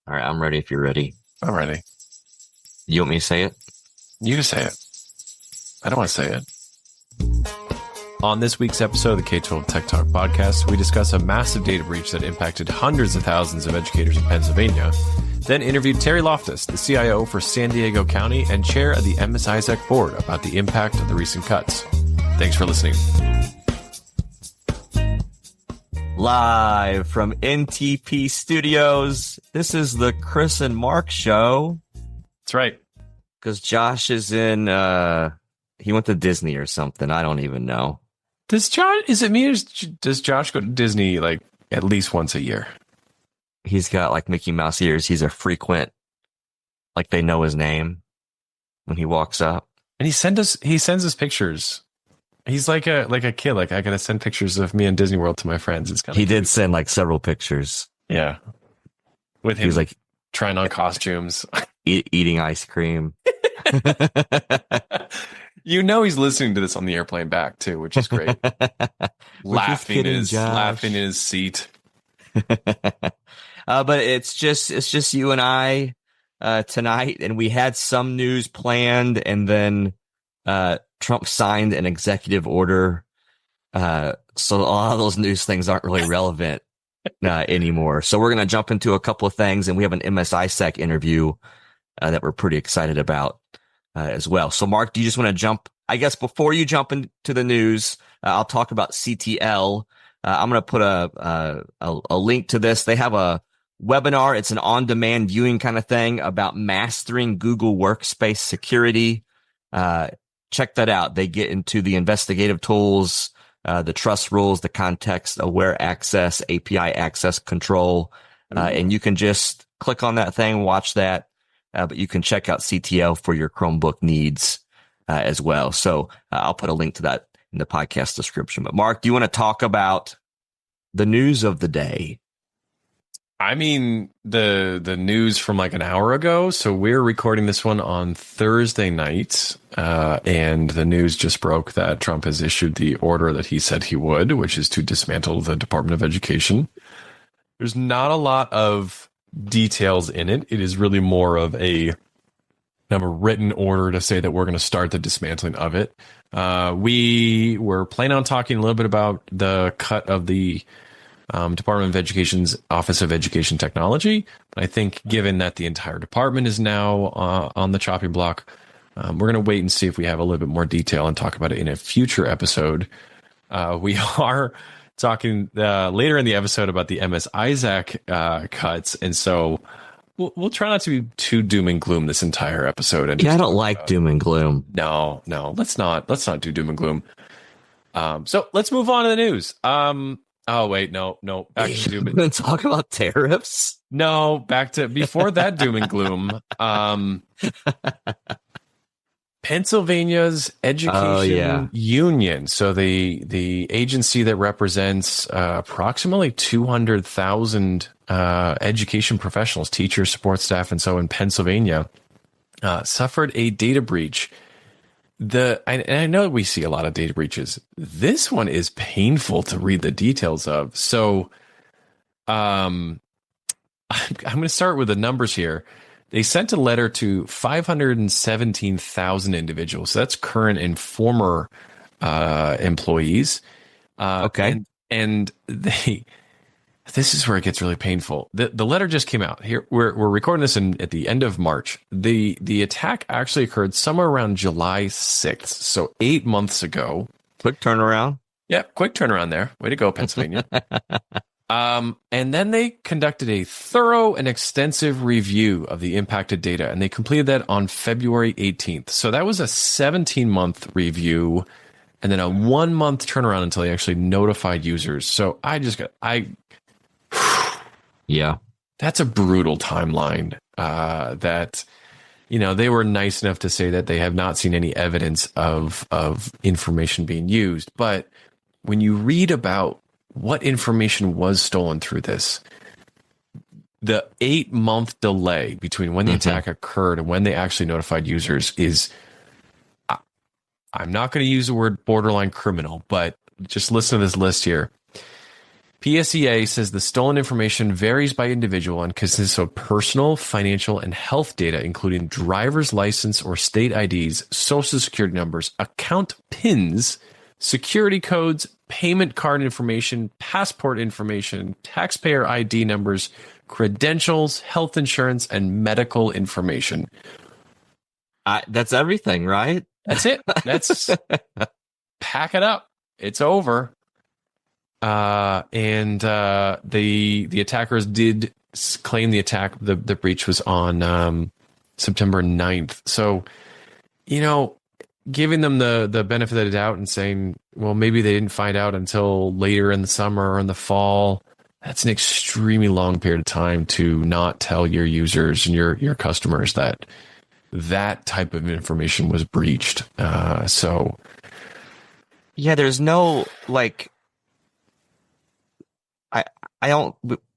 All right, I'm ready if you're ready. I'm ready. You want me to say it? You say it. I don't want to say it. On this week's episode of the K-12 Tech Talk podcast, we discuss a massive data breach that impacted hundreds of thousands of educators in Pennsylvania, then interviewed Terry Loftus, the CIO for San Diego County and chair of the MS-ISAC board, about the impact of the recent cuts. Thanks for listening. Live from NTP Studios, this is the Chris and Mark show. That's right. Because Josh is in, he went to Disney or something. I don't even know. Does Josh go to Disney like at least once a year? He's got like Mickey Mouse ears. He's a frequent, like they know his name when he walks up. And he sends us pictures. He's like a kid. Like, I gotta send pictures of me in Disney World to my friends. It's kind of He did send like several pictures. Yeah. With him, he was like trying on costumes, eating ice cream. You know he's listening to this on the airplane back too, which is great. laughing in his seat. But it's just you and I tonight, and we had some news planned, and then Trump signed an executive order. So a lot of those news things aren't really relevant anymore. So we're going to jump into a couple of things, and we have an MS-ISAC interview that we're pretty excited about as well. So Mark, do you just want to jump? I guess before you jump into the news, I'll talk about CTL. I'm going to put a link to this. They have a webinar. It's an on-demand viewing kind of thing about mastering Google Workspace security. Check that out. They get into the investigative tools, the trust rules, the context-aware access, API access control, and you can just click on that thing, watch that. But you can check out CTL for your Chromebook needs as well. So I'll put a link to that in the podcast description. But Mark, do you want to talk about the news of the day? I mean, the news from like an hour ago. So we're recording this one on Thursday night. And the news just broke that Trump has issued the order that he said he would, which is to dismantle the Department of Education. There's not a lot of details in it. It is really more of a written order to say that we're going to start the dismantling of it. We were planning on talking a little bit about the cut of the Department of Education's Office of Education Technology. But I think given that the entire department is now on the chopping block, we're going to wait and see if we have a little bit more detail and talk about it in a future episode. We are talking later in the episode about the MS-ISAC cuts, and so we'll try not to be too doom and gloom this entire episode. And I don't like doom and gloom. No, let's not do doom and gloom. So let's move on to the news. Oh wait, no, back to doom. We're talk about tariffs. No, back to before that doom and gloom. Pennsylvania's education union, so the agency that represents approximately 200,000 education professionals, teachers, support staff, and so in Pennsylvania, suffered a data breach. I know we see a lot of data breaches. This one is painful to read the details of. So, I'm going to start with the numbers here. They sent a letter to 517,000 individuals. So that's current and former employees. Okay. And this is where it gets really painful. The letter just came out. Here we're recording this at the end of March. The attack actually occurred somewhere around July 6th, so 8 months ago. Quick turnaround. Yeah, quick turnaround there. Way to go, Pennsylvania. And then they conducted a thorough and extensive review of the impacted data, and they completed that on February 18th. So that was a 17-month review, and then a 1-month turnaround until they actually notified users. So yeah, that's a brutal timeline. That, they were nice enough to say that they have not seen any evidence of information being used. But when you read about what information was stolen through this, the 8-month delay between when the attack occurred and when they actually notified users is, I'm not going to use the word borderline criminal, but just listen to this list here. PSEA says the stolen information varies by individual and consists of personal, financial, and health data, including driver's license or state IDs, social security numbers, account PINs, security codes, payment card information, passport information, taxpayer ID numbers, credentials, health insurance, and medical information. That's everything, right? That's it. That's pack it up. It's over. And the attackers did claim the breach was on September 9th. So, giving them the benefit of the doubt and saying, well, maybe they didn't find out until later in the summer or in the fall. That's an extremely long period of time to not tell your users and your customers that type of information was breached. So, yeah, there's no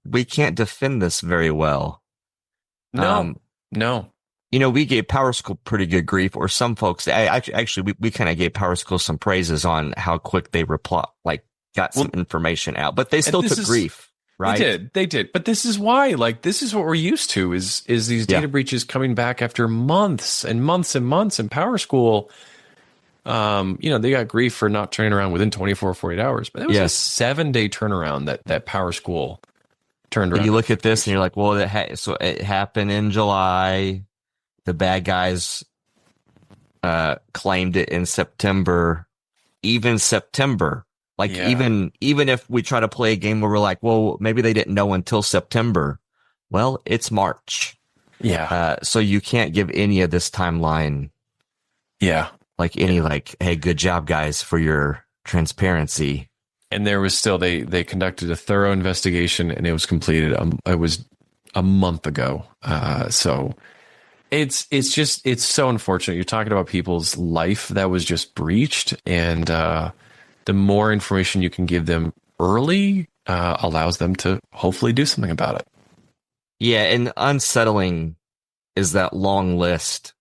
we can't defend this very well. No. We gave PowerSchool pretty good grief, or some folks. Actually, we kind of gave PowerSchool some praises on how quick they got some information out, but they still took grief. Right? They did. But this is why, this is what we're used to is these data breaches coming back after months and months and months. And PowerSchool, they got grief for not turning around within 24 or 48 hours. But that was a 7-day turnaround that PowerSchool turned around. And you look at this and you're like, well, so it happened in July. The bad guys claimed it in September. Even September. Even if we try to play a game where we're like, well, maybe they didn't know until September. Well, it's March. Yeah. So you can't give any of this timeline. Yeah. Hey, good job, guys, for your transparency. And there was still, they conducted a thorough investigation and it was completed. It was a month ago. So it's so unfortunate. You're talking about people's life that was just breached, and the more information you can give them early allows them to hopefully do something about it. Yeah, and unsettling is that long list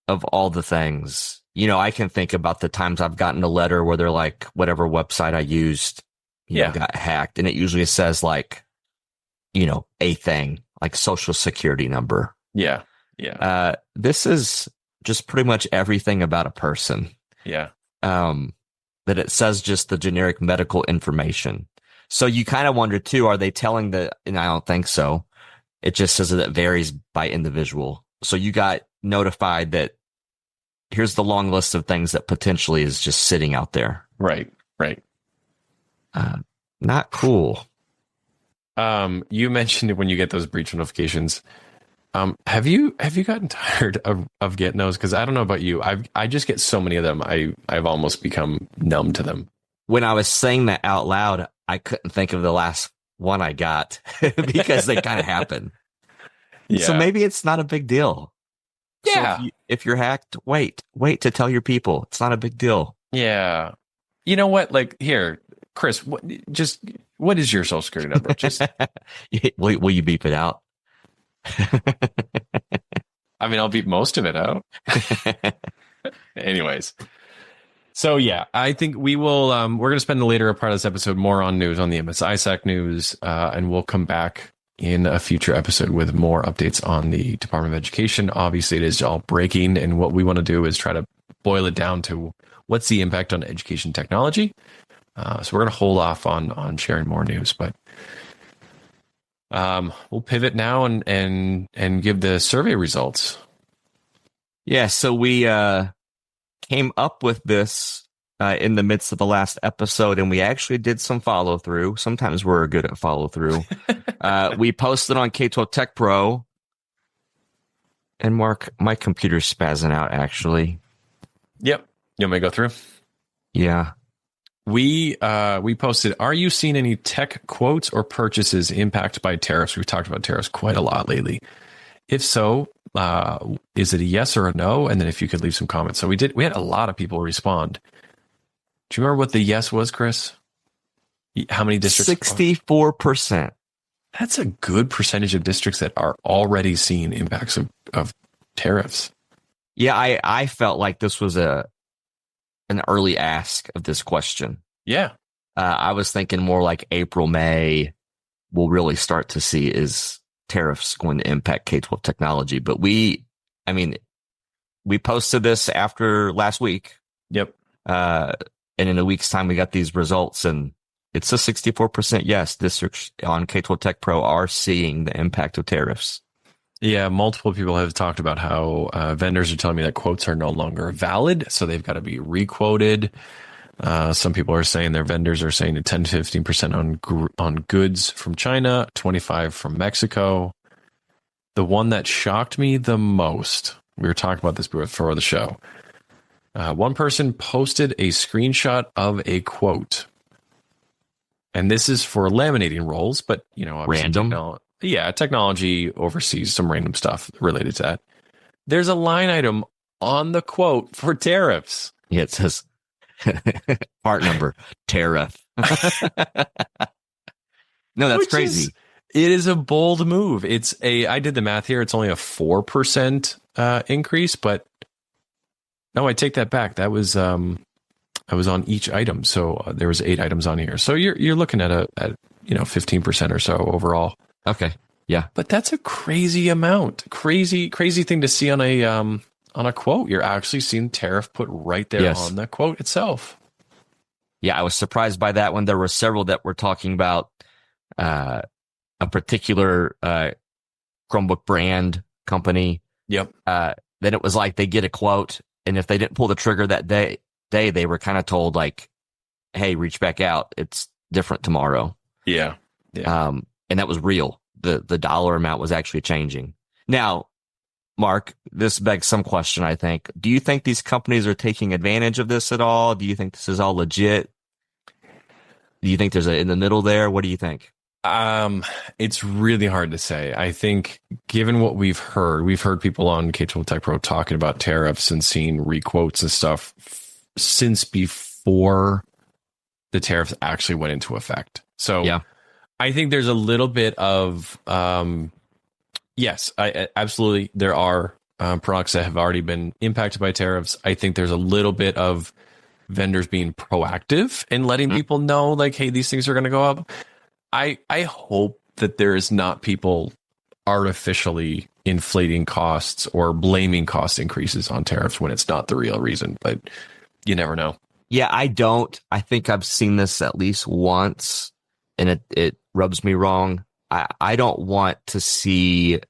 of all the things. I can think about the times I've gotten a letter where they're like, whatever website I used, got hacked, and it usually says a thing like social security number. Yeah. Yeah. This is just pretty much everything about a person. Yeah. That it says just the generic medical information. So you kind of wonder too, are they telling and I don't think so. It just says that it varies by individual. So you got notified that here's the long list of things that potentially is just sitting out there. Right. Not cool. You mentioned when you get those breach notifications. Have you gotten tired of getting those? Because I don't know about you. I just get so many of them. I've almost become numb to them. When I was saying that out loud, I couldn't think of the last one I got because they kind of happen. Yeah. So maybe it's not a big deal. Yeah. So if you're hacked, wait to tell your people. It's not a big deal. Yeah. You know what? Here, Chris, what is your social security number? Just will you beep it out? I mean, I'll beep most of it out. Anyways. So yeah, I think we will, we're going to spend the later part of this episode more on news on the MS-ISAC news, and we'll come back in a future episode with more updates on the Department of Education. Obviously, it is all breaking, and what we want to do is try to boil it down to what's the impact on education technology. So we're going to hold off on sharing more news, but we'll pivot now and give the survey results. Yeah, so we came up with this in the midst of the last episode, and we actually did some follow through. Sometimes we're good at follow through. We posted on K12 Tech Pro, and Mark, my computer's spazzing out. Actually, yep. You want me to go through? Yeah. We posted, are you seeing any tech quotes or purchases impacted by tariffs? We've talked about tariffs quite a lot lately. If so, is it a yes or a no? And then if you could leave some comments. So we had a lot of people respond. Do you remember what the yes was, Chris? How many districts? 64%. That's a good percentage of districts that are already seeing impacts of tariffs. Yeah, I felt like this was an early ask of this question. Yeah. I was thinking more like April, May, we'll really start to see is tariffs going to impact K-12 technology. But I mean, we posted this after last week. Yep. Uh, and in a week's time, we got these results, and it's a 64% yes. Districts on K-12 Tech Pro are seeing the impact of tariffs. Yeah, multiple people have talked about how vendors are telling me that quotes are no longer valid, so they've got to be requoted. Some people are saying their vendors are saying to 10 to 15% on goods from China, 25 from Mexico. The one that shocked me the most, we were talking about this before the show. One person posted a screenshot of a quote, and this is for laminating rolls, but obviously Random. technology oversees some random stuff related to that. There's a line item on the quote for tariffs. Yeah, it says part number tariff. No, that's crazy. It is a bold move. I did the math here. It's only a 4% increase, but no, I take that back. That was I was on each item, so there was 8 items on here. So you're looking at 15% or so overall. Okay, yeah, but that's a crazy amount. Crazy thing to see on a quote. You're actually seeing tariff put right there on the quote itself. Yeah, I was surprised by that one. There were several that were talking about a particular Chromebook brand company. Yep. Then it was like they get a quote, and if they didn't pull the trigger that day they were kind of told like, "Hey, reach back out. It's different tomorrow." Yeah. And that was real. The dollar amount was actually changing. Now, Mark, this begs some question, I think. Do you think these companies are taking advantage of this at all? Do you think this is all legit? Do you think there's in the middle there? What do you think? It's really hard to say. I think given what we've heard people on K-12 Tech Pro talking about tariffs and seeing requotes and stuff since before the tariffs actually went into effect. So yeah. I think there's a little bit of, yes, absolutely. There are products that have already been impacted by tariffs. I think there's a little bit of vendors being proactive and letting people know, like, hey, these things are going to go up. I hope that there is not people artificially inflating costs or blaming cost increases on tariffs when it's not the real reason, but you never know. Yeah, I don't. I think I've seen this at least once, and it rubs me wrong. I don't want to see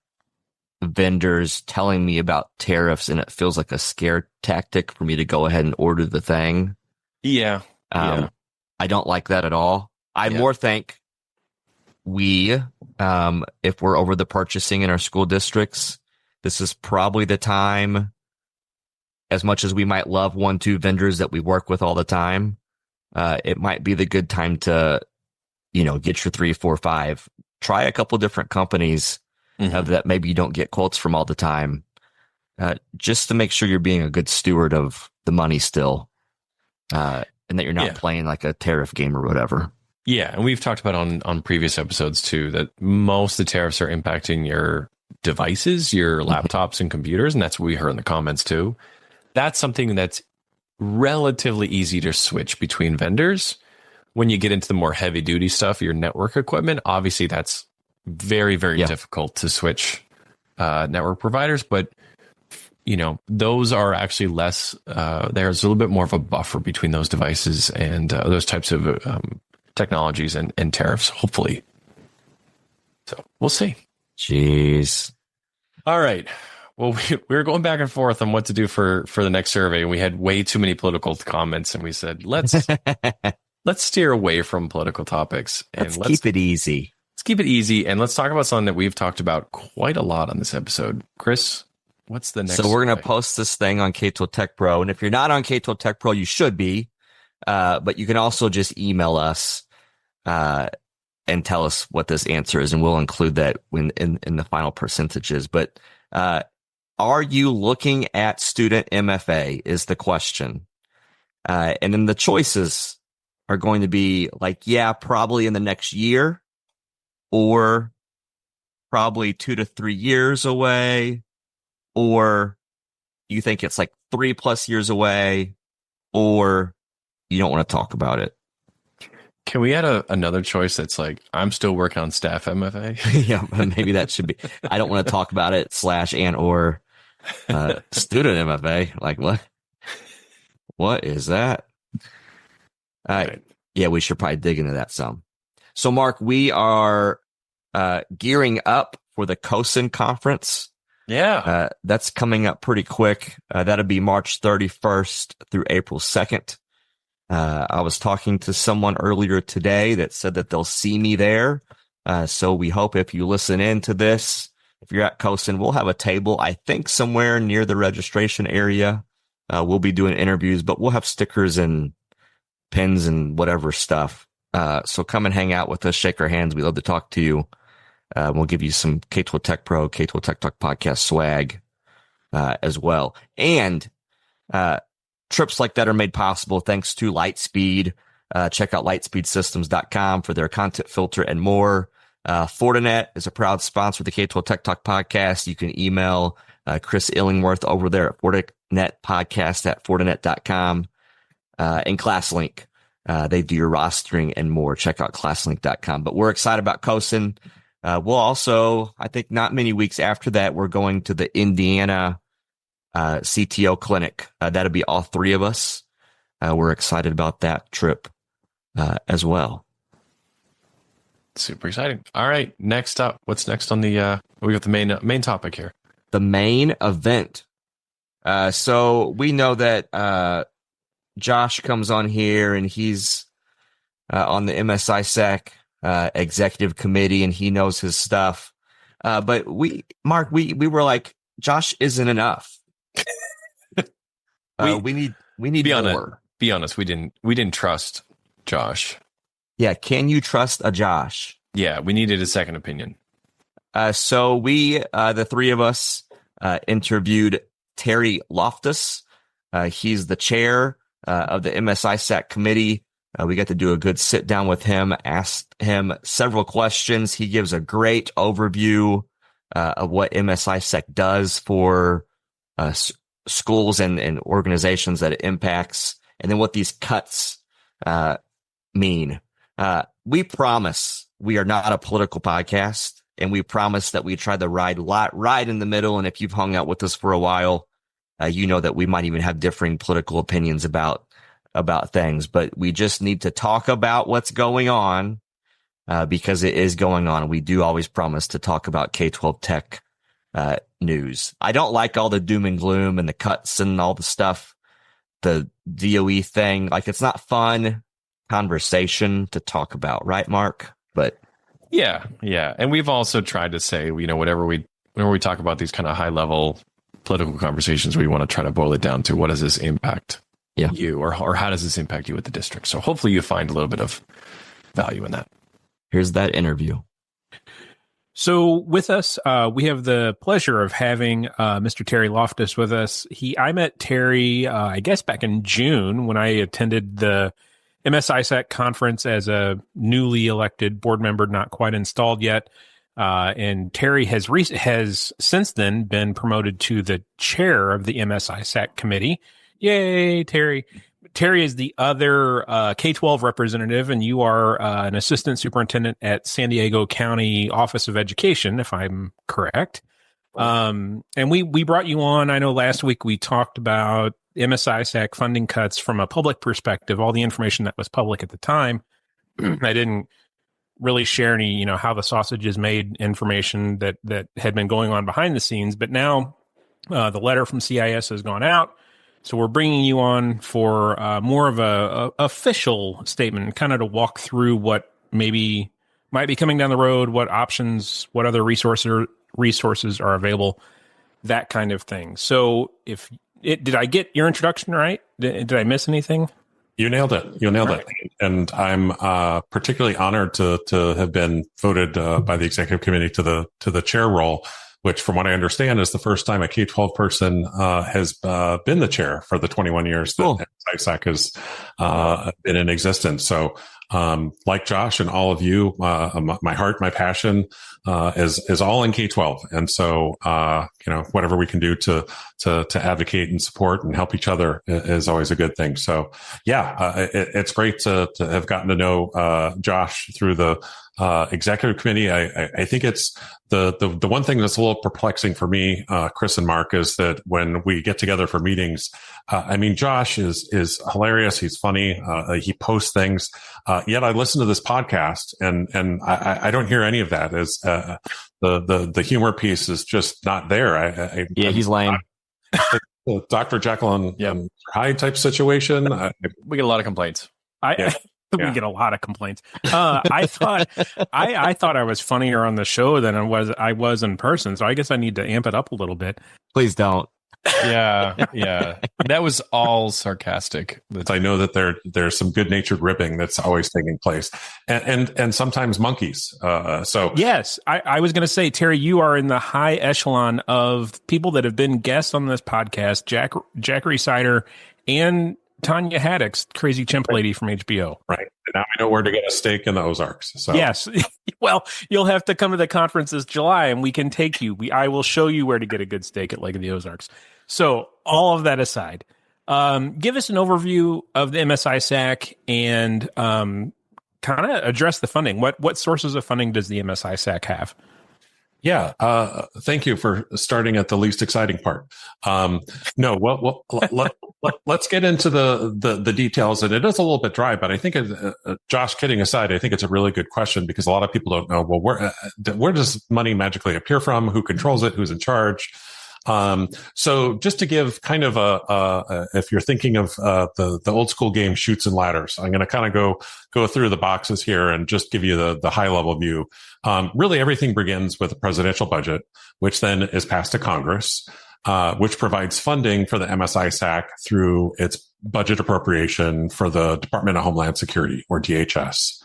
vendors telling me about tariffs, and it feels like a scare tactic for me to go ahead and order the thing. Yeah. I don't like that at all. I more think if we're over the purchasing in our school districts, this is probably the time, as much as we might love 1-2 vendors that we work with all the time, it might be the good time to, get your 3, 4, 5, try a couple different companies that maybe you don't get quotes from all the time, just to make sure you're being a good steward of the money still, and that you're not playing like a tariff game or whatever. Yeah, and we've talked about on previous episodes too that most of the tariffs are impacting your devices, your laptops and computers, and that's what we heard in the comments too. That's something that's relatively easy to switch between vendors. When you get into the more heavy duty stuff, your network equipment, obviously that's very, very difficult to switch network providers. But, those are actually less, there's a little bit more of a buffer between those devices and those types of technologies and tariffs, hopefully. So we'll see. Jeez. All right. Well, we were going back and forth on what to do for the next survey, and we had way too many political comments, and we said, let's steer away from political topics. And let's keep it easy. Let's keep it easy, and let's talk about something that we've talked about quite a lot on this episode. Chris, what's the next? So we're going to post this thing on K-12 Tech Pro, and if you're not on K-12 Tech Pro, you should be, but you can also just email us and tell us what this answer is, and we'll include that in the final percentages. But are you looking at student MFA is the question. And then the choices are going to be like, probably in the next year, or probably 2 to 3 years away, or you think it's like 3+ years away, or you don't want to talk about it. Can we add another choice that's like, I'm still working on staff MFA? Yeah, maybe that should be. I don't want to talk about it / and or student MFA. Like what? What is that? Right. Yeah, we should probably dig into that some. So, Mark, we are gearing up for the COSIN conference. Yeah. That's coming up pretty quick. That'll be March 31st through April 2nd. I was talking to someone earlier today that said that they'll see me there. So we hope if you listen in to this, if you're at COSIN, we'll have a table, I think somewhere near the registration area. We'll be doing interviews, but we'll have stickers and pins and whatever stuff. So come and hang out with us, shake our hands. We love to talk to you. We'll give you some K12 Tech Pro, K12 Tech Talk podcast swag as well. And trips like that are made possible thanks to Lightspeed. Check out lightspeedsystems.com for their content filter and more. Fortinet is a proud sponsor of the K12 Tech Talk podcast. You can email Chris Illingworth over there at fortinetpodcast@fortinet.com. And ClassLink. They do your rostering and more. Check out classlink.com. But we're excited about COSIN. We'll also, I think not many weeks after that, we're going to the Indiana CTO clinic. That'll be all three of us. We're excited about that trip as well. Super exciting. All right. Next up, what's next on the, we got the main topic here. The main event. So we know that Josh comes on here and he's on the MS-ISAC Executive Committee and he knows his stuff. But Mark, we were like, Josh isn't enough. We need more. Be honest. We didn't trust Josh. Yeah. Can you trust a Josh? Yeah. We needed a second opinion. So we, the three of us, interviewed Terry Loftus. He's the chair of the MS-ISAC committee. We got to do a good sit down with him, asked him several questions. He gives a great overview of what MS-ISAC does for schools and organizations that it impacts, and then what these cuts mean. We promise we are not a political podcast, and we promise that we try to ride in the middle. And if you've hung out with us for a while, you know that we might even have differing political opinions about things, but we just need to talk about what's going on because it is going on. We do always promise to talk about K-12 tech news. I don't like all the doom and gloom and the cuts and all the stuff, the DOE thing. Like, it's not fun conversation to talk about, right, Mark? But yeah. And we've also tried to say, whenever we talk about these kind of high level political conversations, we want to try to boil it down to what does this impact you, or how does this impact you at the district? So hopefully you find a little bit of value in that. Here's that interview. So with us, we have the pleasure of having Mr. Terry Loftus with us. I met Terry, I guess back in June when I attended the MS-ISAC conference as a newly elected board member, not quite installed yet. And Terry has since then been promoted to the chair of the MS-ISAC committee. Yay, Terry. Terry is the other K-12 representative, and you are an assistant superintendent at San Diego County Office of Education, if I'm correct. And we brought you on. I know last week we talked about MS-ISAC funding cuts from a public perspective, all the information that was public at the time. I didn't really share any, how the sausage is made information that had been going on behind the scenes. But now the letter from CIS has gone out. So we're bringing you on for more of a official statement, kind of to walk through what maybe might be coming down the road, what options, what other resources are available, that kind of thing. So did I get your introduction right? Did I miss anything? You nailed it. And I'm particularly honored to have been voted by the executive committee to the chair role. which from what I understand is the first time a K-12 person has been the chair for the 21 years that Cool. MS-ISAC has been in existence. So like Josh and all of you, my heart, my passion is all in K-12. And so, whatever we can do to advocate and support and help each other is always a good thing. So it's great to have gotten to know Josh through the executive committee. I think it's the one thing that's a little perplexing for me, Chris and Mark, is that when we get together for meetings, Josh is hilarious. He's funny. He posts things. Yet I listen to this podcast and I don't hear any of that. As the humor piece is just not there. He's lame. Dr. Jekyll and Hyde type situation. We get a lot of complaints. We get a lot of complaints. I thought I was funnier on the show than I was in person, so I guess I need to amp it up a little bit. Please don't. Yeah. That was all sarcastic. I know that there's some good-natured ribbing that's always taking place, and sometimes monkeys. So yes, I was going to say, Terry, you are in the high echelon of people that have been guests on this podcast. Jack Sider and Tanya Haddock's Crazy Chimp Lady from HBO. Right. And now we know where to get a steak in the Ozarks. So. Yes. Well, you'll have to come to the conference this July and we can take you. I will show you where to get a good steak at Lake of the Ozarks. So all of that aside, give us an overview of the MS-ISAC and kind of address the funding. What sources of funding does the MS-ISAC have? Yeah. Thank you for starting at the least exciting part. Let's get into the details. And it is a little bit dry, but I think, Josh, kidding aside, I think it's a really good question because a lot of people don't know, well, where does money magically appear from? Who controls it? Who's in charge? So just to give kind of if you're thinking of the old school game Chutes and Ladders, I'm going to kind of go through the boxes here and just give you the high level view. Really everything begins with a presidential budget, which then is passed to Congress, which provides funding for the MS-ISAC through its budget appropriation for the Department of Homeland Security, or DHS.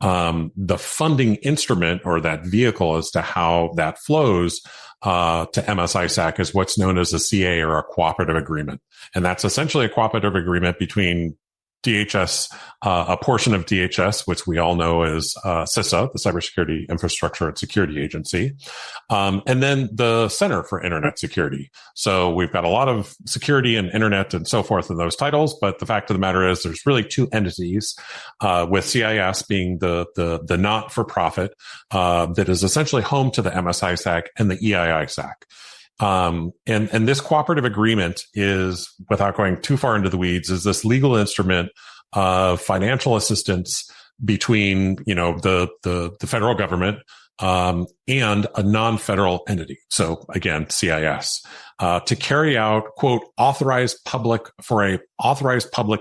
The funding instrument, or that vehicle as to how that flows to MS-ISAC, is what's known as a CA, or a cooperative agreement. And that's essentially a cooperative agreement between DHS, a portion of DHS, which we all know as CISA, the Cybersecurity Infrastructure and Security Agency, and then the Center for Internet Security. So we've got a lot of security and internet and so forth in those titles, but the fact of the matter is there's really two entities, with CIS being the not-for-profit that is essentially home to the MS-ISAC and the EI-ISAC. And this cooperative agreement is, without going too far into the weeds, is this legal instrument of financial assistance between, the federal government, and a non-federal entity. So again, CIS, to carry out, quote, authorized public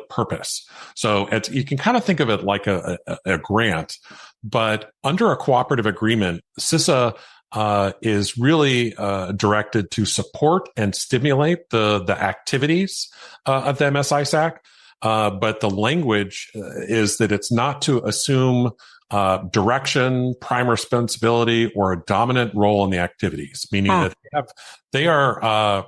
purpose. So you can kind of think of it like a grant, but under a cooperative agreement, CISA is really directed to support and stimulate the activities of the MS-ISAC. But the language is that it's not to assume direction, prime responsibility, or a dominant role in the activities, meaning that they are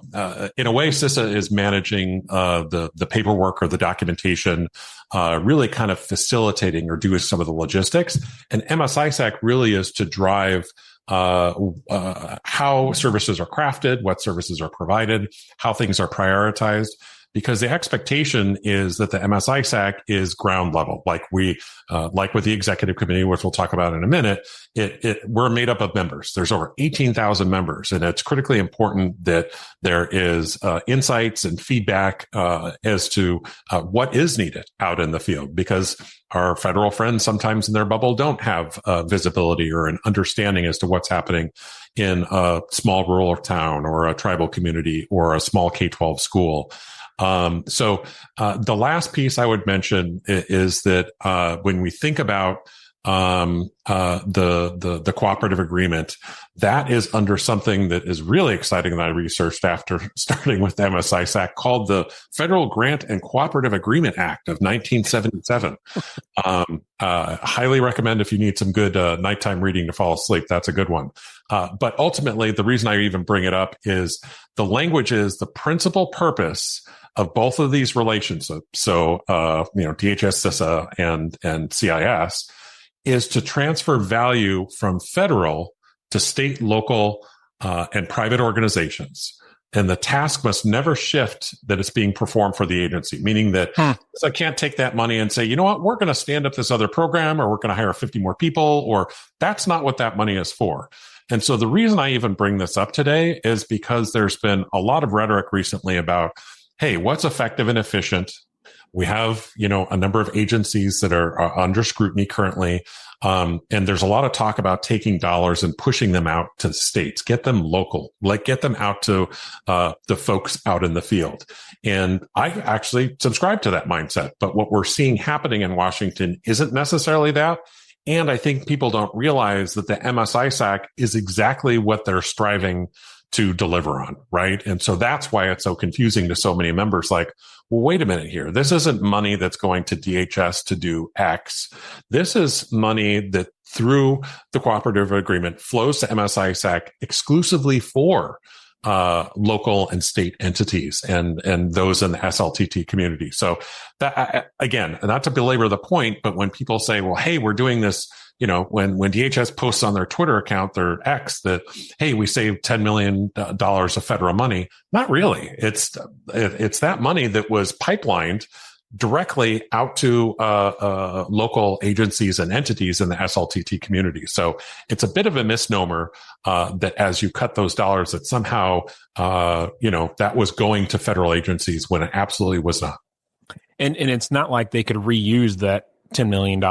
in a way, CISA is managing the paperwork or the documentation, really kind of facilitating or doing some of the logistics. And MS-ISAC really is to drive how services are crafted, what services are provided, how things are prioritized, because the expectation is that the MS-ISAC is ground level, like with the executive committee, which we'll talk about in a minute. We're made up of members. There's over 18,000 members, and it's critically important that there is insights and feedback as to what is needed out in the field, because our federal friends sometimes in their bubble don't have visibility or an understanding as to what's happening in a small rural town or a tribal community or a small K-12 school. So the last piece I would mention is that when we think about the cooperative agreement, that is under something that is really exciting that I researched after starting with MS-ISAC, called the Federal Grant and Cooperative Agreement Act of 1977. Highly recommend if you need some good nighttime reading to fall asleep. That's a good one. But ultimately, the reason I even bring it up is the language is the principal purpose of both of these relations. So DHS, CISA, and CIS is to transfer value from federal to state, local, and private organizations. And the task must never shift that it's being performed for the agency, meaning that I can't take that money and say, you know what, we're going to stand up this other program, or we're going to hire 50 more people, or that's not what that money is for. And so the reason I even bring this up today is because there's been a lot of rhetoric recently about, hey, what's effective and efficient? We have, a number of agencies that are under scrutiny currently. And there's a lot of talk about taking dollars and pushing them out to the states, get them local, get them out to the folks out in the field. And I actually subscribe to that mindset. But what we're seeing happening in Washington isn't necessarily that. And I think people don't realize that the MS-ISAC is exactly what they're striving to deliver on, right? And so that's why it's so confusing to so many members. Like, well, wait a minute here. This isn't money that's going to DHS to do X. This is money that through the cooperative agreement flows to MS-ISAC exclusively for local and state entities and those in the SLTT community. So that, again, not to belabor the point, but when people say, well, hey, we're doing this, when DHS posts on their Twitter account, their X, that, hey, we saved $10 million of federal money. Not really. It's that money that was pipelined directly out to local agencies and entities in the SLTT community. So it's a bit of a misnomer that as you cut those dollars, that somehow that was going to federal agencies when it absolutely was not. And it's not like they could reuse that $10 million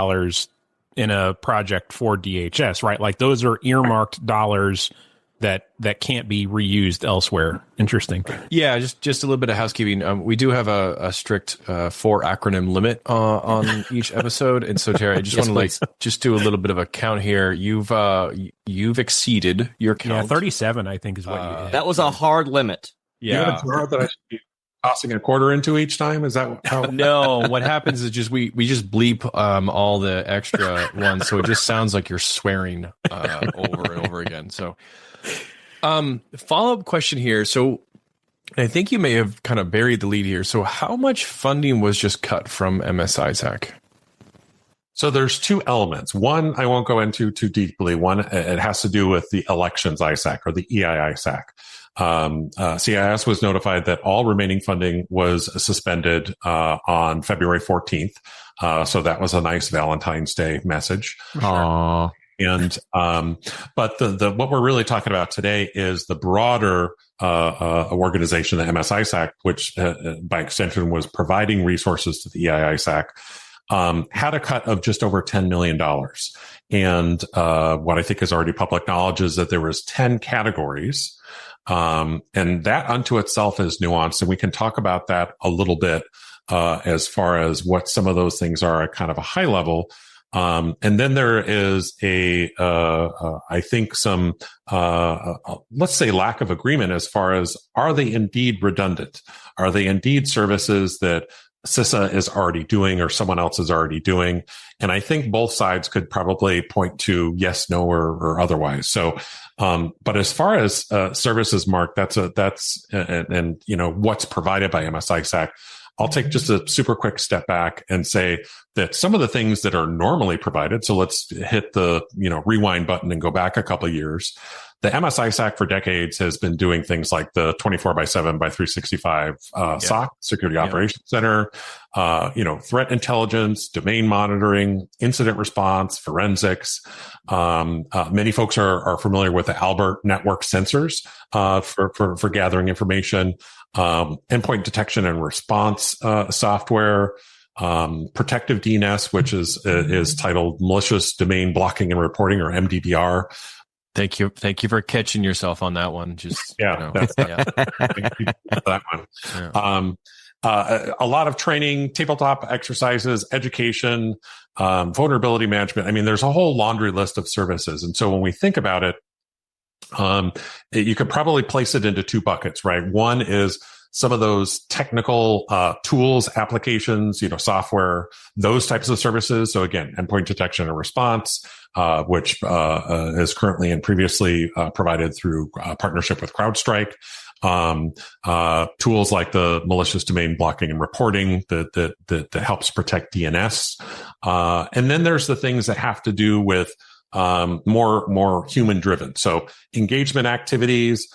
in a project for DHS, right? Like those are earmarked dollars that can't be reused elsewhere. Interesting. Yeah, just a little bit of housekeeping. We do have a strict 4 acronym limit on each episode, and so Terry, I just want to just do a little bit of a count here. You've exceeded your count. Yeah, 37, I think, is what you hit. That was a hard limit. Yeah, you have a jar that I should be tossing a quarter into each time. Is that how? No, what happens is just we just bleep all the extra ones, so it just sounds like you're swearing over and over again. So. Follow-up question here. So I think you may have kind of buried the lead here. So how much funding was just cut from MS-ISAC? So there's 2 elements. One, I won't go into too deeply. One, it has to do with the elections ISAC or the EI-ISAC. CIS was notified that all remaining funding was suspended on February 14th. So that was a nice Valentine's Day message. Aww. And, but the what we're really talking about today is the broader, organization, the MS-ISAC, which, by extension was providing resources to the EI-ISAC, had a cut of just over $10 million. And, what I think is already public knowledge is that there was 10 categories. And that unto itself is nuanced. And we can talk about that a little bit, as far as what some of those things are at kind of a high level. And then there is I think some, let's say lack of agreement as far as, are they indeed redundant? Are they indeed services that CISA is already doing or someone else is already doing? And I think both sides could probably point to yes, no, or otherwise. So, but as far as, services, Mark, that's what's provided by MS-ISAC. I'll take just a super quick step back and say that some of the things that are normally provided. So let's hit the, rewind button and go back a couple of years. The MS-ISAC for decades has been doing things like the 24/7/365 SOC, Security Operations Center, threat intelligence, domain monitoring, incident response, forensics. Many folks are familiar with the Albert network sensors for gathering information, endpoint detection and response software. Protective DNS, which is titled Malicious Domain Blocking and Reporting, or MDBR. Thank you for catching yourself on that one. Just that one. Yeah. a lot of training, tabletop exercises, education, vulnerability management. I mean, there's a whole laundry list of services. And so when we think about it, you could probably place it into two buckets, right? One is some of those technical tools, applications, software, those types of services. So again, endpoint detection and response, which is currently and previously provided through partnership with CrowdStrike. Tools like the malicious domain blocking and reporting that helps protect DNS. And then there's the things that have to do with more human driven. So engagement activities,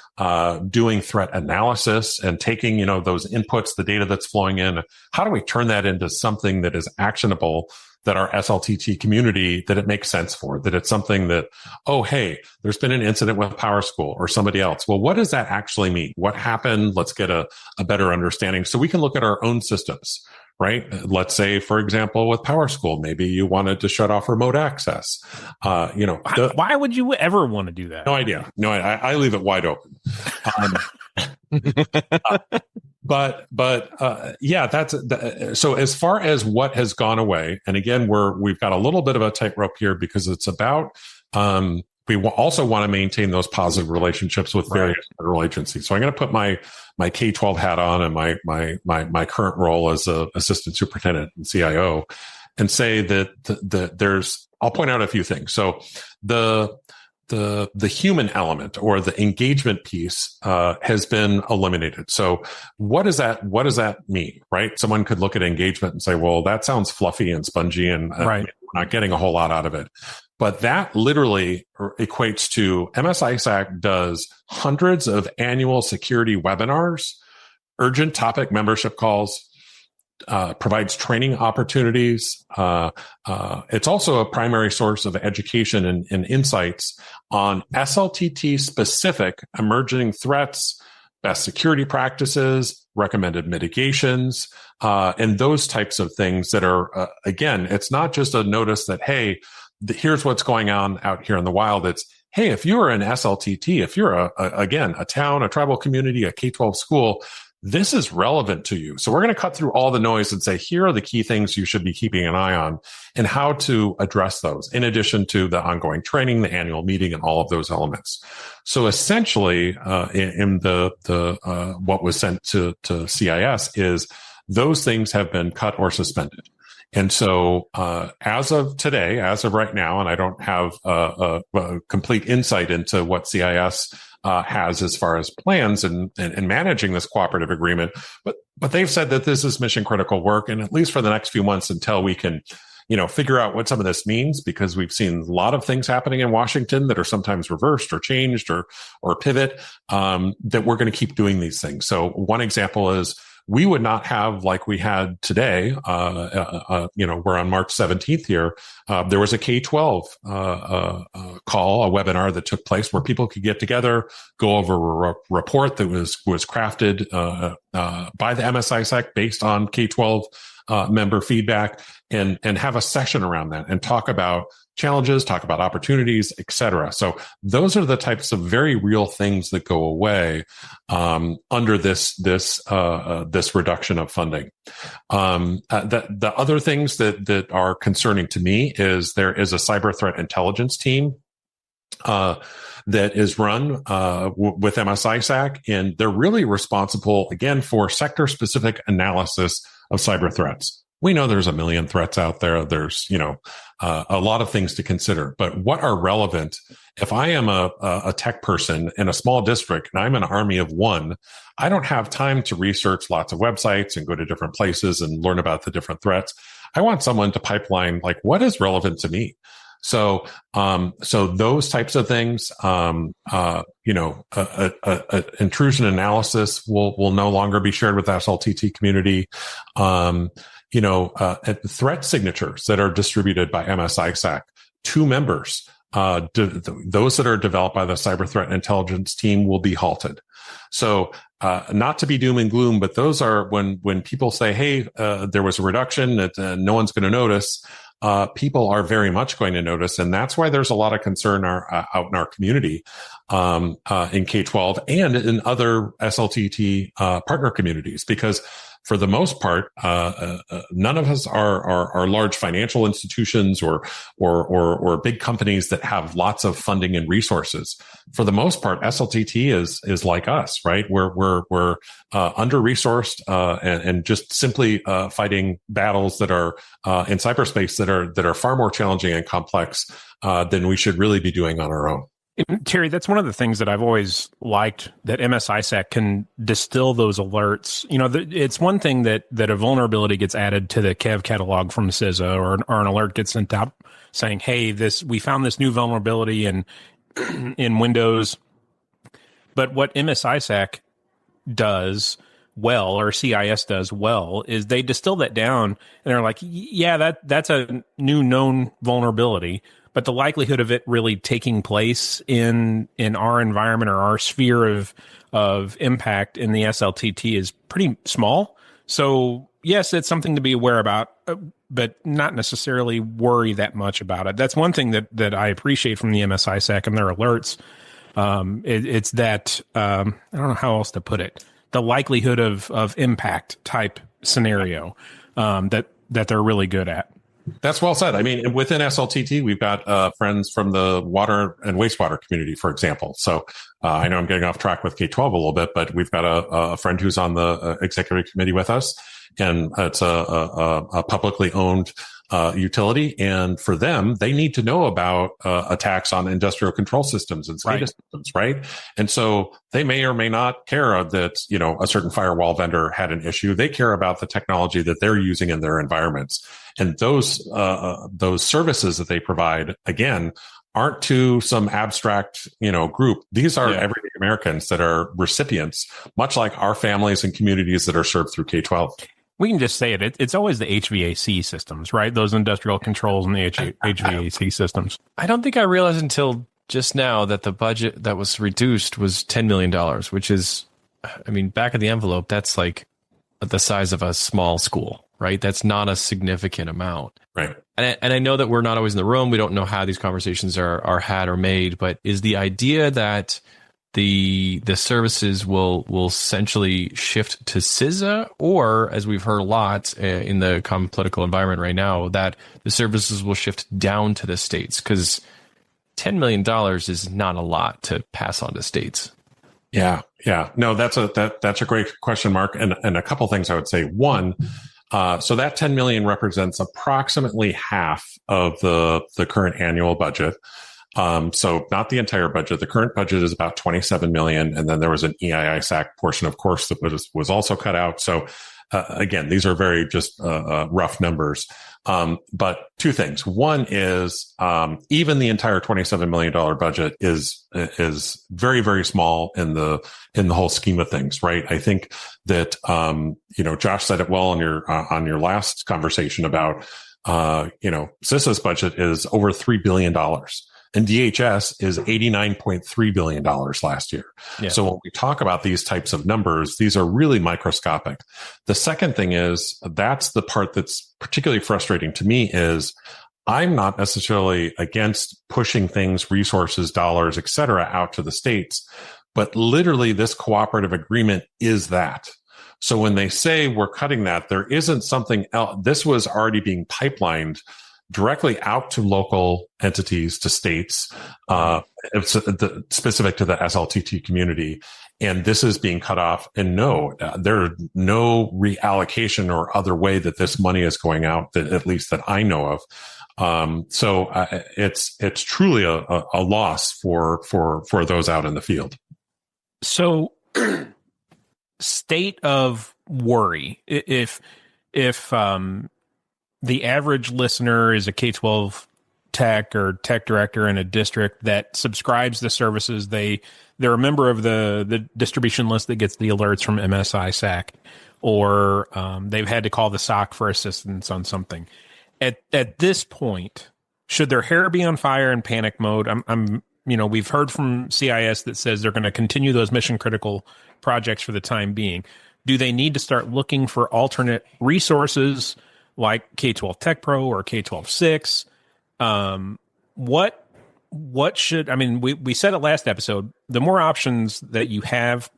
doing threat analysis and taking, those inputs, the data that's flowing in. How do we turn that into something that is actionable, that our SLTT community, that it makes sense for, that it's something that, oh, hey, there's been an incident with PowerSchool or somebody else. Well, what does that actually mean? What happened? Let's get a better understanding so we can look at our own systems. Right? Let's say, for example, with PowerSchool, maybe you wanted to shut off remote access. Why would you ever want to do that? No idea. No, I leave it wide open. Yeah, so as far as what has gone away, and again, we've got a little bit of a tightrope here because it's about, we also want to maintain those positive relationships with various federal agencies. So I'm going to put my K-12 hat on and my current role as a assistant superintendent and CIO, and say that I'll point out a few things. So the human element or the engagement piece has been eliminated. So what does that mean, right? Someone could look at engagement and say, well, that sounds fluffy and spongy and we're not getting a whole lot out of it. But that literally equates to MS-ISAC does hundreds of annual security webinars, urgent topic membership calls, provides training opportunities. It's also a primary source of education and insights on SLTT specific emerging threats, best security practices, recommended mitigations, and those types of things that are, again, it's not just a notice that, hey, here's what's going on out here in the wild. It's, hey, if you're an SLTT, if you're a town, a tribal community, a K-12 school, this is relevant to you. So we're going to cut through all the noise and say, here are the key things you should be keeping an eye on and how to address those, in addition to the ongoing training, the annual meeting, and all of those elements. So essentially, in the what was sent to CIS is those things have been cut or suspended. And so, as of today, as of right now, and I don't have a complete insight into what CIS has as far as plans and managing this cooperative agreement, but they've said that this is mission critical work, and at least for the next few months until we can, figure out what some of this means, because we've seen a lot of things happening in Washington that are sometimes reversed or changed or pivot, that we're going to keep doing these things. So one example is, we would not have, like we had today, we're on March 17th here. There was a K-12 call, a webinar that took place where people could get together, go over a report that was crafted by the MS-ISAC based on K-12 member feedback, and have a session around that and talk about challenges, talk about opportunities, etc. So those are the types of very real things that go away under this reduction of funding. The other things that are concerning to me is there is a cyber threat intelligence team that is run with MS-ISAC, and they're really responsible, again, for sector-specific analysis of cyber threats. We know there's a million threats out there. There's, a lot of things to consider. But what are relevant? If I am a tech person in a small district and I'm an army of one, I don't have time to research lots of websites and go to different places and learn about the different threats. I want someone to pipeline, like, what is relevant to me? So those types of things, intrusion analysis will no longer be shared with the SLTT community. Threat signatures that are distributed by MS-ISAC to members, those that are developed by the cyber threat intelligence team will be halted. So, not to be doom and gloom, but those are when people say, hey, there was a reduction that no one's going to notice. People are very much going to notice. And that's why there's a lot of concern out in our community, in K-12 and in other SLTT partner communities, because for the most part, none of us are large financial institutions or big companies that have lots of funding and resources. For the most part, SLTT is like us, right? We're under resourced and just simply fighting battles that are in cyberspace that are far more challenging and complex than we should really be doing on our own. Terry, that's one of the things that I've always liked, that MS-ISAC can distill those alerts. It's one thing that a vulnerability gets added to the Kev catalog from CISA, or an alert gets sent out saying, hey, we found this new vulnerability in Windows. But what MS-ISAC does well, or CIS does well, is they distill that down and they're like, yeah, that's a new known vulnerability. But the likelihood of it really taking place in our environment or our sphere of impact in the SLTT is pretty small. So yes, it's something to be aware about, but not necessarily worry that much about it. That's one thing that I appreciate from the MS-ISAC and their alerts. It's that I don't know how else to put it. The likelihood of impact type scenario that they're really good at. That's well said. I mean, within SLTT, we've got friends from the water and wastewater community, for example. So I know I'm getting off track with K-12 a little bit, but we've got a friend who's on the executive committee with us, and it's a publicly owned utility. And for them, they need to know about attacks on industrial control systems and SCADA systems, right? And so they may or may not care that, a certain firewall vendor had an issue. They care about the technology that they're using in their environments. And those services that they provide, again, aren't to some abstract, group. These are everyday Americans that are recipients, much like our families and communities that are served through K-12. We can just say it. It's always the HVAC systems, right? Those industrial controls and the HVAC systems. I don't think I realized until just now that the budget that was reduced was $10 million, which is, back of the envelope, that's like the size of a small school, right? That's not a significant amount. Right. And I know that we're not always in the room. We don't know how these conversations are had or made, but is the idea that the services will essentially shift to CISA, or, as we've heard a lot in the common political environment right now, that the services will shift down to the states? Because $10 million is not a lot to pass on to states. Yeah. No, that's a great question, Mark. And a couple things I would say. One, so that 10 million represents approximately half of the current annual budget. So not the entire budget. The current budget is about 27 million. And then there was an EI-ISAC portion, of course, that was also cut out. So, again, these are very just, rough numbers. But two things. One is, even the entire $27 million budget is very, very small in the whole scheme of things, right? I think that, Josh said it well on your last conversation about, CISA's budget is over $3 billion. And DHS is $89.3 billion last year. Yeah. So when we talk about these types of numbers, these are really microscopic. The second thing is, that's the part that's particularly frustrating to me, is I'm not necessarily against pushing things, resources, dollars, et cetera, out to the states, but literally this cooperative agreement is that. So when they say we're cutting that, there isn't something else. This was already being pipelined directly out to local entities, to states, specific to the SLTT community. And this is being cut off. And no, there no reallocation or other way that this money is going out, that at least that I know of. So it's truly a loss for those out in the field. So state of worry. If the average listener is a K-12 tech or tech director in a district that subscribes to services, they're a member of the distribution list that gets the alerts from MS-ISAC, or they've had to call the SOC for assistance on something. At this point, should their hair be on fire in panic mode? We've heard from CIS that says they're going to continue those mission critical projects for the time being. Do they need to start looking for alternate resources like K-12 Tech Pro or K-12 6? What should, we said it last episode, the more options that you have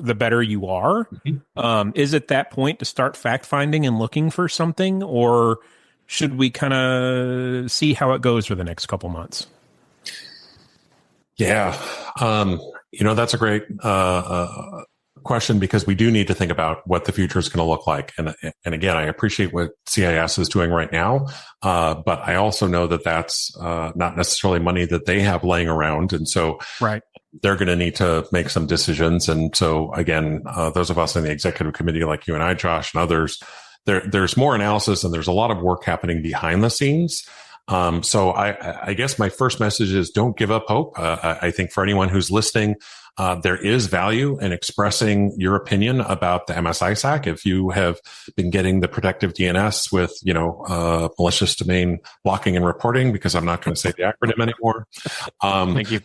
the better you are. Is it that point to start fact finding and looking for something, or should we kind of see how it goes for the next couple months? Yeah. That's a great question, because we do need to think about what the future is going to look like. And again, I appreciate what CIS is doing right now. But I also know that that's not necessarily money that they have laying around. And so right. They're going to need to make some decisions. And so again, those of us in the executive committee, like you and I, Josh, and others, there's more analysis and there's a lot of work happening behind the scenes. So I guess my first message is don't give up hope. I think for anyone who's listening, there is value in expressing your opinion about the MS-ISAC. If you have been getting the protective DNS with, malicious domain blocking and reporting, because I'm not going to say the acronym anymore. Thank you.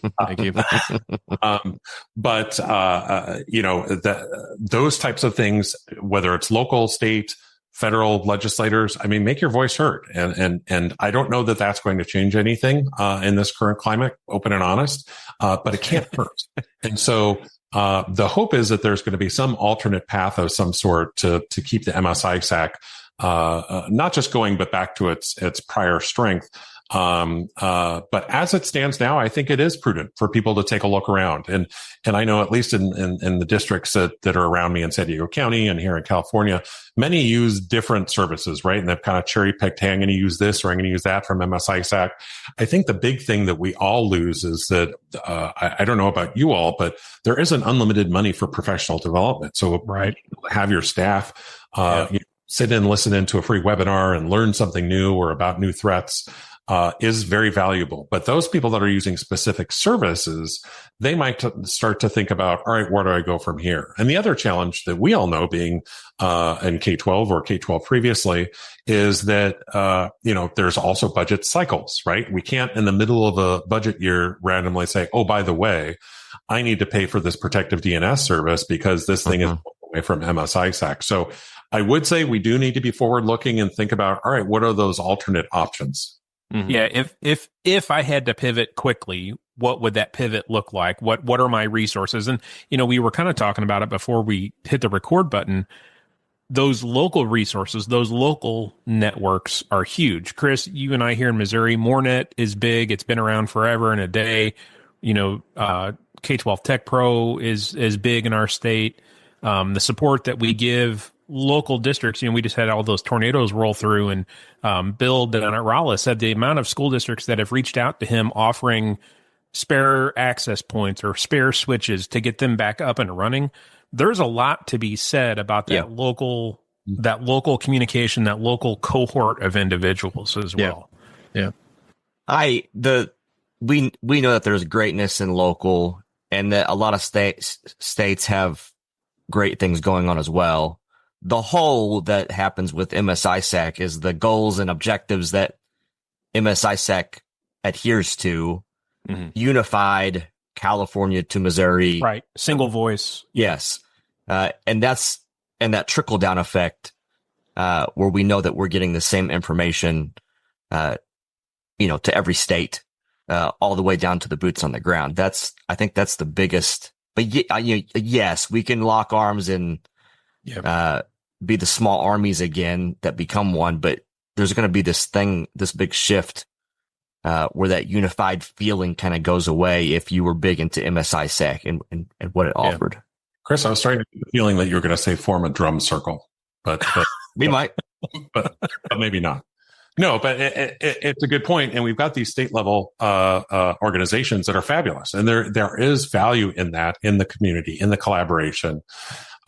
Those types of things, whether it's local, state, federal legislators, make your voice heard. And I don't know that that's going to change anything in this current climate, open and honest, but it can't hurt. And so the hope is that there's going to be some alternate path of some sort to keep the MS-ISAC not just going, but back to its prior strength. But as it stands now, I think it is prudent for people to take a look around. And I know at least in the districts that are around me in San Diego County and here in California, many use different services, right? And they've kind of cherry picked, hey, I'm going to use this or I'm going to use that from MS-ISAC. I think the big thing that we all lose is that, I don't know about you all, but there isn't unlimited money for professional development. So right. Have your staff, sit in, listen into a free webinar and learn something new or about new threats. Is very valuable. But those people that are using specific services, they might start to think about, all right, where do I go from here? And the other challenge that we all know, being in K-12 or K-12 previously, is that, there's also budget cycles, right? We can't in the middle of a budget year randomly say, oh, by the way, I need to pay for this protective DNS service because this thing is away from MS-ISAC. So I would say we do need to be forward looking and think about, all right, what are those alternate options? Mm-hmm. Yeah, if I had to pivot quickly, what would that pivot look like? What are my resources? And we were kind of talking about it before we hit the record button. Those local resources, those local networks are huge. Chris, you and I here in Missouri, MoreNet is big. It's been around forever and a day. K-12 Tech Pro is big in our state. The support that we give local districts, we just had all those tornadoes roll through, and Bill down at Raleigh said the amount of school districts that have reached out to him offering spare access points or spare switches to get them back up and running. There's a lot to be said about that local communication, that local cohort of individuals as well. Yeah. We know that there's greatness in local, and that a lot of states have great things going on as well. The whole that happens with MS-ISAC is the goals and objectives that MS-ISAC adheres to, unified California to Missouri. Right. Single voice. Yes. And that trickle down effect, where we know that we're getting the same information, to every state, all the way down to the boots on the ground. I think that's the biggest, but yes, we can lock arms and, be the small armies again that become one, but there's going to be this big shift, where that unified feeling kind of goes away if you were big into MS-ISAC and what it offered. Chris, I was starting to get the feeling that you were going to say form a drum circle, but we might, but maybe not. No, but it's a good point, and we've got these state level organizations that are fabulous, and there is value in that, in the community, in the collaboration.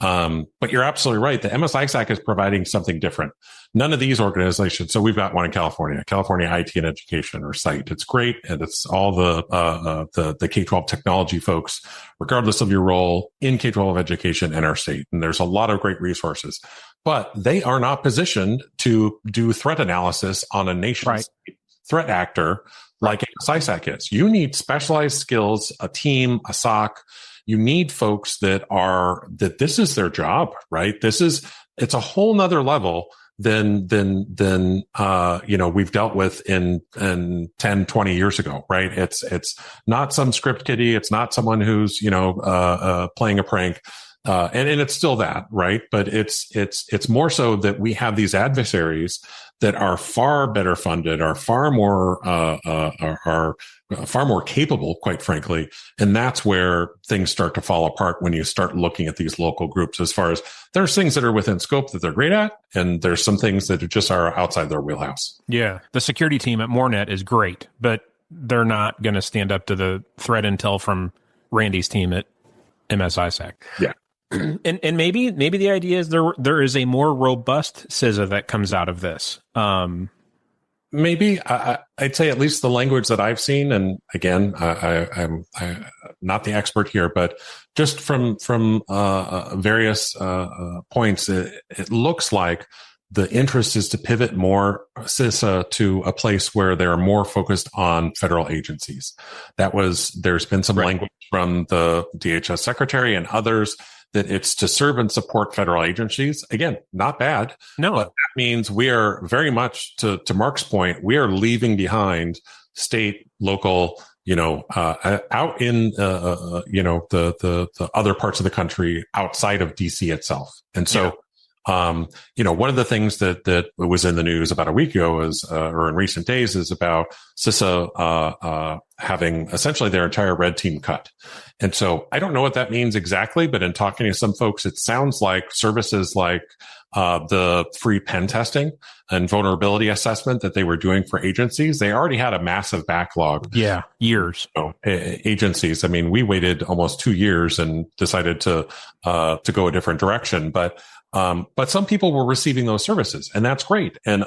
But you're absolutely right. The MS-ISAC is providing something different. None of these organizations. So we've got one in California IT and Education, or SITE. It's great. And it's all the K-12 technology folks, regardless of your role in K-12 education in our state. And there's a lot of great resources, but they are not positioned to do threat analysis on a nation's threat actor like MS-ISAC is. You need specialized skills, a team, a SOC. You need folks that this is their job, right? It's a whole nother level than we've dealt with in 10, 20 years ago, right? It's not some script kiddie. It's not someone who's, playing a prank. And it's still that, right? But it's more so that we have these adversaries that are far better funded, are far more are far more capable, quite frankly. And that's where things start to fall apart when you start looking at these local groups. As far as there's things that are within scope that they're great at, and there's some things that just are outside their wheelhouse. Yeah, the security team at Mornet is great, but they're not going to stand up to the threat intel from Randy's team at MS-ISAC. Yeah. And maybe the idea is there is a more robust CISA that comes out of this. Maybe I'd say at least the language that I've seen, and again, I'm not the expert here, but just from various points, it looks like the interest is to pivot more CISA to a place where they're more focused on federal agencies. There's been some language from the DHS secretary and others that it's to serve and support federal agencies. Again, not bad. No. But that means we are very much, to Mark's point, we are leaving behind state, local, out in, the other parts of the country outside of DC itself. And so, one of the things that was in the news about a week ago or in recent days is about CISA having essentially their entire red team cut. And so I don't know what that means exactly, but in talking to some folks, it sounds like services like the free pen testing and vulnerability assessment that they were doing for agencies, they already had a massive backlog. Yeah, years. Agencies. I mean, we waited almost 2 years and decided to go a different direction, but some people were receiving those services, and that's great. And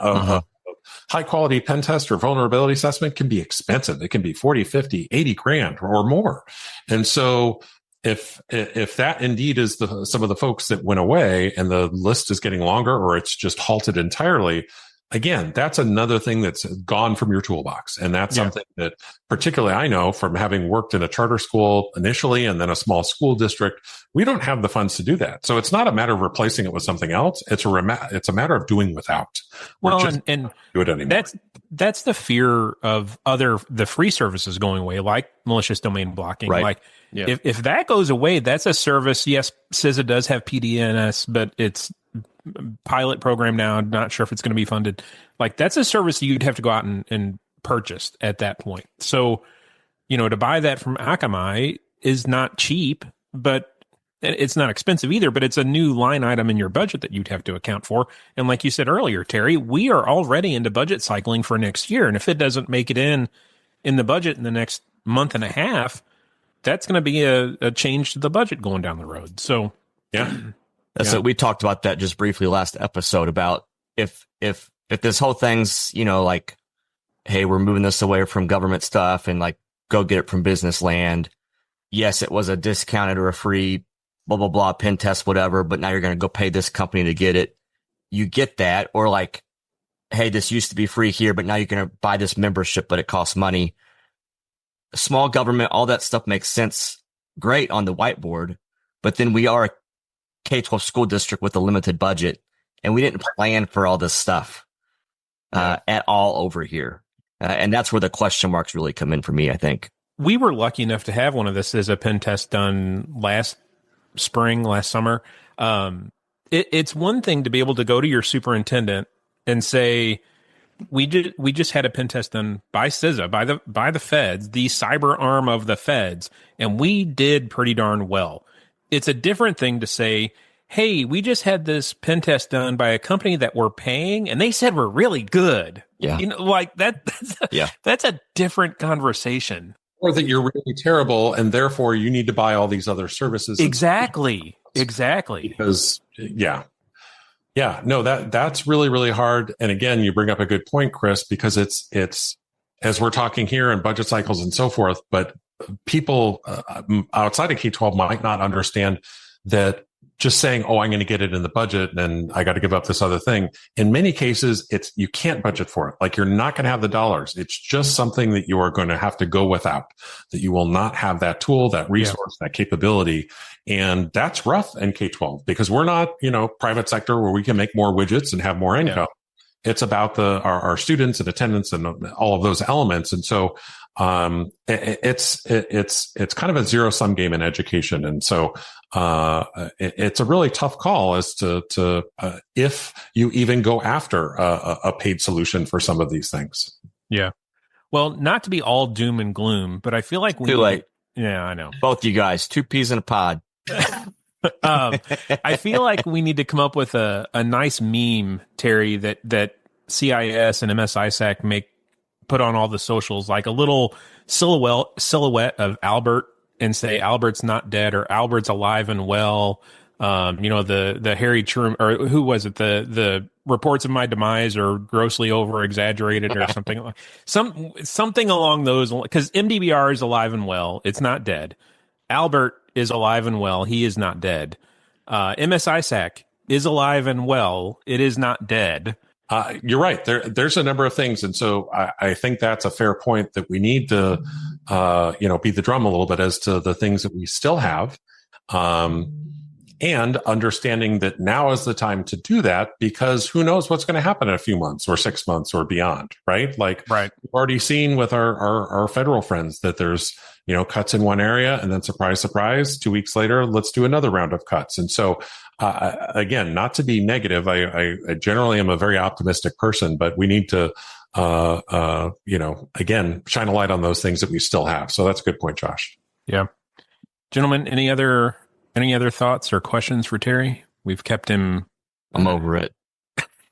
high quality pen test or vulnerability assessment can be expensive. It can be 40, 50, 80 grand or more. And so if that indeed is some of the folks that went away and the list is getting longer or it's just halted entirely, again, that's another thing that's gone from your toolbox. And that's something that particularly I know from having worked in a charter school initially and then a small school district, we don't have the funds to do that. So it's not a matter of replacing it with something else. It's a matter of doing without. Well, and do it anymore. That's the fear of the free services going away, like malicious domain blocking. Right. Like if that goes away, that's a service. Yes, CISA does have PDNS, but it's pilot program now. I'm not sure if it's going to be funded. Like that's a service you'd have to go out and purchase at that point. So, to buy that from Akamai is not cheap, but it's not expensive either, but it's a new line item in your budget that you'd have to account for. And like you said earlier, Terry, we are already into budget cycling for next year. And if it doesn't make it in the budget in the next month and a half, that's going to be a change to the budget going down the road. So, So we talked about that just briefly last episode about if this whole thing's, like, hey, we're moving this away from government stuff and like go get it from business land. Yes, it was a discounted or a free blah, blah, blah, pen test, whatever, but now you're going to go pay this company to get it. You get that. Or like, hey, this used to be free here, but now you're going to buy this membership, but it costs money. Small government, all that stuff makes sense. Great on the whiteboard, but then we are a K-12 school district with a limited budget, and we didn't plan for all this stuff at all over here. And that's where the question marks really come in for me, I think. We were lucky enough to have one of this as a pen test done last summer. It's one thing to be able to go to your superintendent and say, we just had a pen test done by CISA, by the feds, the cyber arm of the feds, and we did pretty darn well. It's a different thing to say, hey, we just had this pen test done by a company that we're paying, and they said we're really good. Yeah. Like that's a different conversation. Or that you're really terrible, and therefore you need to buy all these other services. Exactly. Because, no, that's really, really hard. And again, you bring up a good point, Chris, because it's as we're talking here and budget cycles and so forth, but people outside of K-12 might not understand that just saying, oh, I'm going to get it in the budget and I got to give up this other thing. In many cases, you can't budget for it. Like you're not going to have the dollars. It's just something that you are going to have to go without, that you will not have that tool, that resource, that capability. And that's rough in K-12 because we're not, private sector where we can make more widgets and have more income. It's about our students and attendance and all of those elements. And so It's kind of a zero sum game in education. And so, it's a really tough call as to if you even go after a paid solution for some of these things. Yeah. Well, not to be all doom and gloom, but I feel like Too late. Yeah, I know. Both you guys, 2 peas in a pod. I feel like we need to come up with a nice meme, Terry, that CIS and MS-ISAC put on all the socials, like a little silhouette of Albert and say Albert's not dead or Albert's alive and well. The Harry Truman, or who was it? The reports of my demise are grossly over exaggerated or something something along those, because MDBR is alive and well. It's not dead. Albert is alive and well. He is not dead. MS-ISAC is alive and well. It is not dead. You're right. There's a number of things. And so I think that's a fair point, that we need to, beat the drum a little bit as to the things that we still have. And understanding that now is the time to do that, because who knows what's going to happen in a few months or 6 months or beyond, right? Like, right. We've already seen with our federal friends that there's, cuts in one area, and then surprise, surprise, 2 weeks later, let's do another round of cuts. And so, again, not to be negative, I generally am a very optimistic person, but we need to, again, shine a light on those things that we still have. So that's a good point, Josh. Yeah. Gentlemen, any other thoughts or questions for Terry? We've kept him. I'm over it.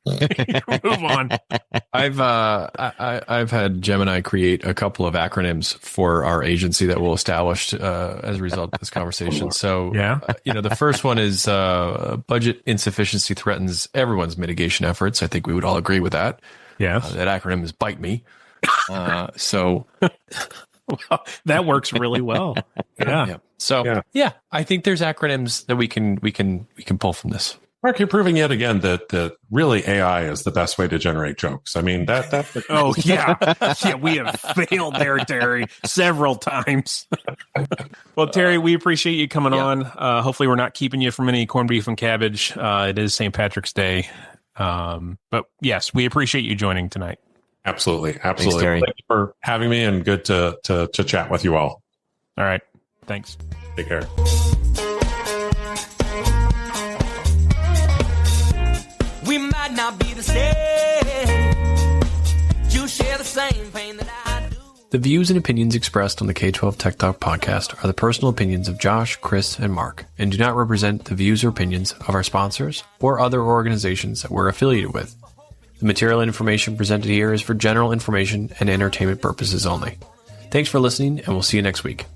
Move on. I've had Gemini create a couple of acronyms for our agency that we'll establish as a result of this conversation. So, yeah, the first one is budget insufficiency threatens everyone's mitigation efforts. I think we would all agree with that. Yes, that acronym is bite me. So. Well, that works really well. Yeah. So I think there's acronyms that we can pull from this. Mark, you're proving yet again that really AI is the best way to generate jokes. I mean, that's oh yeah, we have failed there, Terry, several times. Well, Terry, we appreciate you coming on. Hopefully, we're not keeping you from any corned beef and cabbage. It is St. Patrick's Day, but yes, we appreciate you joining tonight. Absolutely. Thanks, Terry. Thanks for having me, and good to chat with you all. All right. Thanks. Take care. We might not be the same. You share the same pain that I do. The views and opinions expressed on the K-12 Tech Talk podcast are the personal opinions of Josh, Chris, and Mark, and do not represent the views or opinions of our sponsors or other organizations that we're affiliated with. The material and information presented here is for general information and entertainment purposes only. Thanks for listening, and we'll see you next week.